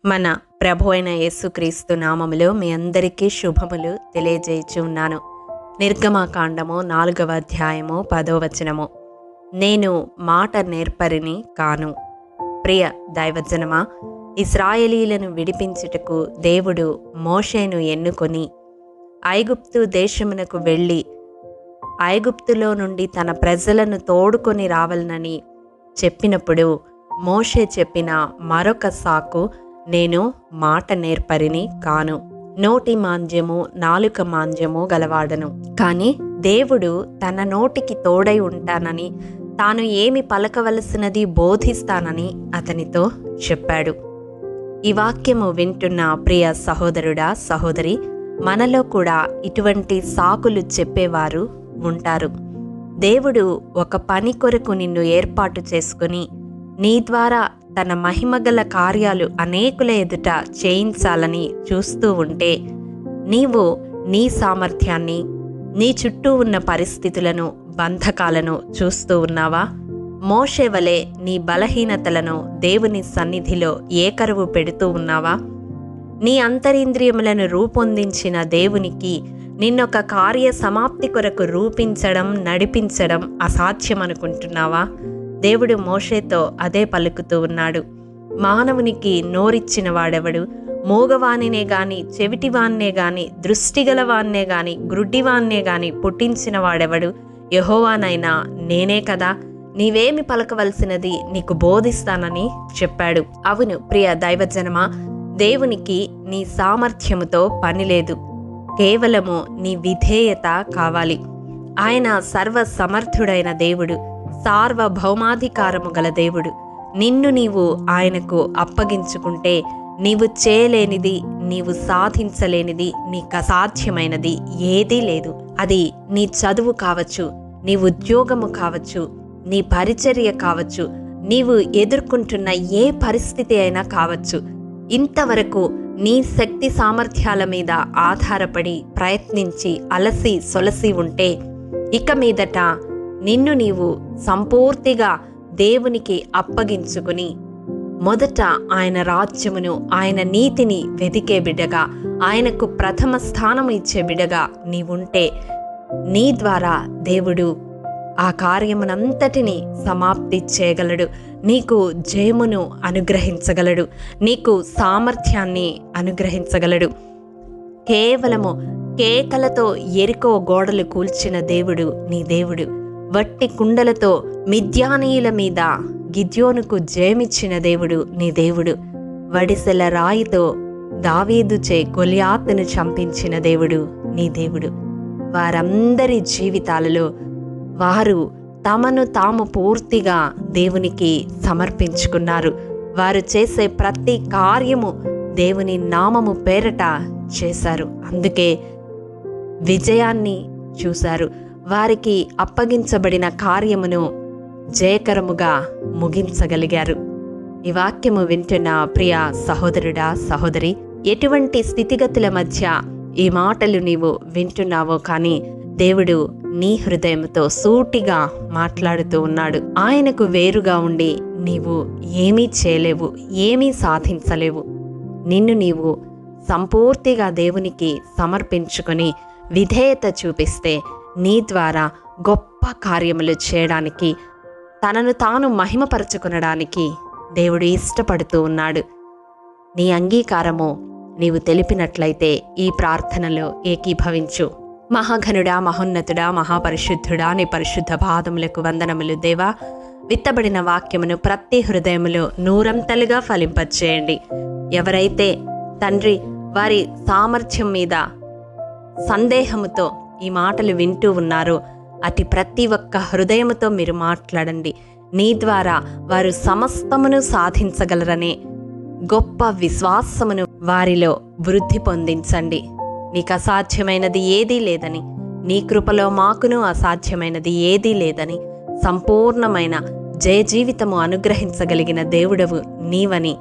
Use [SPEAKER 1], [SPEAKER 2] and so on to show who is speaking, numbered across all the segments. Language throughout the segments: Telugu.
[SPEAKER 1] మన ప్రభు అయిన యేసుక్రీస్తు నామములో మీ అందరికీ శుభములు తెలియజేయచ్చు ఉన్నాను. నిర్గమకాండము 4వ అధ్యాయము 10వ వచనము. నేను మాట నేర్పరిని కాను. ప్రియ దైవజనమా, ఇశ్రాయేలీలను విడిపించుటకు దేవుడు మోషేను ఎన్నుకొని ఐగుప్తు దేశమునకు వెళ్ళి ఐగుప్తులో నుండి తన ప్రజలను తోడుకొని రావాలనని చెప్పినప్పుడు మోషే చెప్పిన మరొక సాకు, నేను మాట నేర్పరిని కాను, నోటి మాంద్యము నాలుక మాంద్యము గలవాడను. కానీ దేవుడు తన నోటికి తోడై ఉంటానని, తాను ఏమి పలకవలసినది బోధిస్తానని అతనితో చెప్పాడు. ఈ వాక్యము వింటున్న ప్రియ సహోదరుడా, సహోదరి, మనలో కూడా ఇటువంటి సాకులు చెప్పేవారు ఉంటారు. దేవుడు ఒక పని కొరకు నిన్ను ఏర్పాటు చేసుకుని నీ ద్వారా తన మహిమగల కార్యాలు అనేకుల ఎదుట చేయించాలని చూస్తూ ఉంటే, నీవు నీ సామర్థ్యాన్ని, నీ చుట్టూ ఉన్న పరిస్థితులను, బంధకాలను చూస్తూ ఉన్నావా? మోషే వలె నీ బలహీనతలను దేవుని సన్నిధిలో ఏకరువు పెడుతూ ఉన్నావా? నీ అంతరింద్రియములను రూపొందించిన దేవునికి నిన్నొక కార్య సమాప్తి కొరకు రూపించడం, నడిపించడం అసాధ్యమనుకుంటున్నావా? దేవుడు మోషేతో అదే పలుకుతూ ఉన్నాడు. మానవునికి నోరిచ్చిన వాడెవడు? మూగవాణినే గాని, చెవిటివాన్నే గాని, దృష్టిగలవాన్నే గాని, గ్రుడ్డివాన్నే గాని పుట్టించిన వాడెవడు? యెహోవానైనా నేనే కదా. నీవేమి పలకవలసినది నీకు బోధిస్తానని చెప్పాడు. అవును ప్రియ దైవజనమా, దేవునికి నీ సామర్థ్యముతో పని లేదు. కేవలము నీ విధేయత కావాలి. ఆయన సర్వసమర్థుడైన దేవుడు, సార్వభౌమాధికారము గల దేవుడు. నిన్ను నీవు ఆయనకు అప్పగించుకుంటే నీవు చేయలేనిది, నీవు సాధించలేనిది, నీకు అసాధ్యమైనది ఏదీ లేదు. అది నీ చదువు కావచ్చు, నీ ఉద్యోగము కావచ్చు, నీ పరిచర్య కావచ్చు, నీవు ఎదుర్కొంటున్న ఏ పరిస్థితి అయినా కావచ్చు. ఇంతవరకు నీ శక్తి సామర్థ్యాల మీద ఆధారపడి ప్రయత్నించి అలసి సొలసి ఉంటే, ఇక మీదట నిన్ను నీవు సంపూర్తిగా దేవునికి అప్పగించుకుని మొదట ఆయన రాజ్యమును, ఆయన నీతిని వెదికే బిడ్డగా, ఆయనకు ప్రథమ స్థానం ఇచ్చే బిడ్డగా నీవుంటే, నీ ద్వారా దేవుడు ఆ కార్యమునంతటిని సమాప్తి చేయగలడు. నీకు జయమును అనుగ్రహించగలడు, నీకు సామర్థ్యాన్ని అనుగ్రహించగలడు. కేవలము కేకలతో ఎరికో గోడలు కూల్చిన దేవుడు నీ దేవుడు. వట్టి కుండలతో మిద్యానీయుల మీద గిద్యోనుకు జయమిచ్చిన దేవుడు నీ దేవుడు. వడిసెల రాయితో దావీదుచే గొలియాతును చంపించిన దేవుడు నీ దేవుడు. వారందరి జీవితాలలో వారు తమను తాము పూర్తిగా దేవునికి సమర్పించుకున్నారు. వారు చేసే ప్రతి కార్యము దేవుని నామము పేరట చేశారు. అందుకే విజయాన్ని చూశారు. వారికి అప్పగించబడిన కార్యమును జయకరముగా ముగించగలిగారు. ఈ వాక్యము వింటున్న ప్రియ సహోదరుడా, సహోదరి, ఎటువంటి స్థితిగతుల మధ్య ఈ మాటలు నీవు వింటున్నావో కానీ దేవుడు నీ హృదయంతో సూటిగా మాట్లాడుతూ ఉన్నాడు. ఆయనకు వేరుగా ఉండి నీవు ఏమీ చేయలేవు, ఏమీ సాధించలేవు. నిన్ను నీవు సంపూర్తిగా దేవునికి సమర్పించుకొని విధేయత చూపిస్తే నీ ద్వారా గొప్ప కార్యములు చేయడానికి, తనను తాను మహిమపరచుకొనడానికి దేవుడు ఇష్టపడుతూ ఉన్నాడు. నీ అంగీకారము నీవు తెలిపినట్లయితే ఈ ప్రార్థనలో ఏకీభవించు. మహాఘనుడా, మహోన్నతుడా, మహాపరిశుద్ధుడా, నీ పరిశుద్ధ పాదములకు వందనములు దేవా. విత్తబడిన వాక్యమును ప్రతి హృదయములో నూరంతలుగా ఫలింపచేయండి. ఎవరైతే తండ్రి వారి సామర్థ్యం మీద సందేహముతో ఈ మాటలు వింటూ ఉన్నారో అటు ప్రతి ఒక్క హృదయముతో మీరు మాట్లాడండి. నీ ద్వారా వారు సమస్తమును సాధించగలరనే గొప్ప విశ్వాసమును వారిలో వృద్ధి పొందించండి. నీకు అసాధ్యమైనది ఏదీ లేదని, నీ కృపలో మాకును అసాధ్యమైనది ఏదీ లేదని, సంపూర్ణమైన జయ జీవితము అనుగ్రహించగలిగిన దేవుడవు నీవని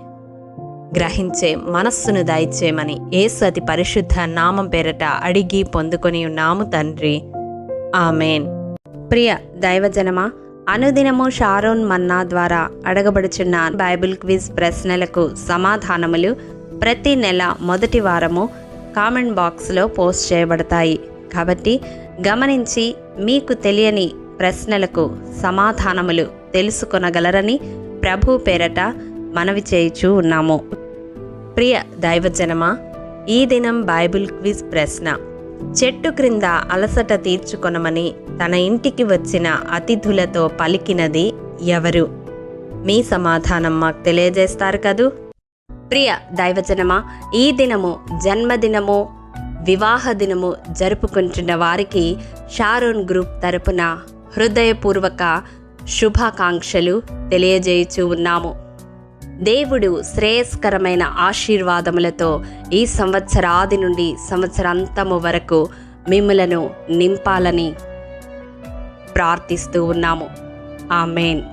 [SPEAKER 1] గ్రహించే మనస్సును దయచేయమని యేసు అతి పరిశుద్ధ నామం పేరట అడిగి పొందుకొని ఉన్నాము తండ్రి. ఆమెన్. ప్రియ దైవజనమా, అనుదినము షారోన్ మన్నా ద్వారా అడగబడుచున్న బైబిల్ క్విజ్ ప్రశ్నలకు సమాధానములు ప్రతి నెల మొదటి వారము కామెంట్ బాక్స్లో పోస్ట్ చేయబడతాయి. కాబట్టి గమనించి మీకు తెలియని ప్రశ్నలకు సమాధానములు తెలుసుకొనగలరని ప్రభు పేరట మనవి చేయుచూ ఉన్నాము. ప్రియ దైవజనమా, ఈ దినం బైబిల్ క్విజ్ ప్రశ్న: చెట్టు క్రింద అలసట తీర్చుకొనమని తన ఇంటికి వచ్చిన అతిథులతో పలికినది ఎవరు? మీ సమాధానం మాకు తెలియజేస్తారు కదూ. ప్రియ దైవజనమా, ఈ దినము జన్మదినము, వివాహ దినము జరుపుకుంటున్న వారికి షారోన్ గ్రూప్ తరపున హృదయపూర్వక శుభాకాంక్షలు తెలియజేయుచూ ఉన్నాము. దేవుడు శ్రేయస్కరమైన ఆశీర్వాదములతో ఈ సంవత్సరాది నుండి సంవత్సరాంతము వరకు మిమ్ములను నింపాలని ప్రార్థిస్తూ ఉన్నాము. ఆమేన్.